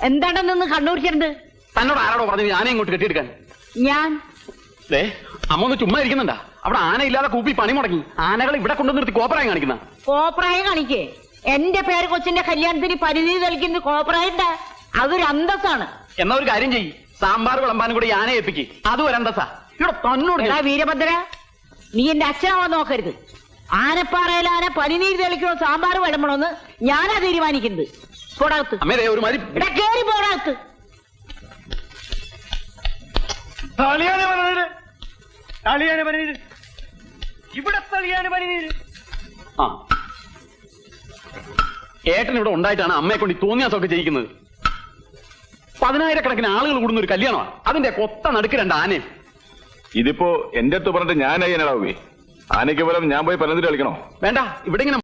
എന്താണെന്ന് കണ്ണൂരിച്ചിട്ടുണ്ട്. തന്നോട് ആരോടോ പറഞ്ഞു ആനയെ ഇങ്ങോട്ട് കെട്ടിയെടുക്കാൻ? ഞാൻ അമ്മ ഒന്ന് ചുമ്മാ ഇരിക്കുന്നുണ്ടാ? അവിടെ ആനയില്ലാതെ കൂപ്പി പണി മുടങ്ങി. ആനകൾ ഇവിടെ കൊണ്ടു നിർത്തി കോപ്പറായി കാണിക്കുന്ന. കോപ്പറായി കാണിക്കേ? എന്റെ പേര് കൊച്ചിന്റെ കല്യാണത്തിന് പരിധി നൽകുന്നത് കോപ്പറായിട്ടാ. അതൊരു അന്തസ്സാണ്. എന്നാ ഒരു കാര്യം ചെയ്യ്, സാമ്പാർ വിളമ്പാനും കൂടി ആനയെ ഏൽപ്പിക്ക്. അതും ഒരു അന്തസ്സാ. ഇവിടെ തന്നോട് വീരഭദ്ര, നീ എന്റെ അച്ഛനാവാൻ നോക്കരുത്. ആനപ്പാറയിൽ ആന പനിനീര് തെളിക്കണോ സാമ്പാർ വിളമ്പണോന്ന് ഞാനാ തീരുമാനിക്കുന്നത്. പോടാകത്ത് കേറി പോടാകത്ത്. ഏട്ടൻ ഇവിടെ ഉണ്ടായിട്ടാണ് അമ്മയെ കൊണ്ട് തോന്നിയാസൊക്കെ ചെയ്യിക്കുന്നത്. 10,000-കണക്കിന് ആളുകൾ കൂടുന്ന ഒരു കല്യാണമാണ്. അതിന്റെ കൊത്ത നടുക്ക് 2 ആനയും. ഇതിപ്പോ എന്റെ അടുത്ത് പറഞ്ഞിട്ട് ഞാനായി എന്നടാവേ. ആനയ്ക്ക് പകരം ഞാൻ പോയി പലതിൽ കളിക്കണോ? വേണ്ട, ഇവിടെ ഇങ്ങനെ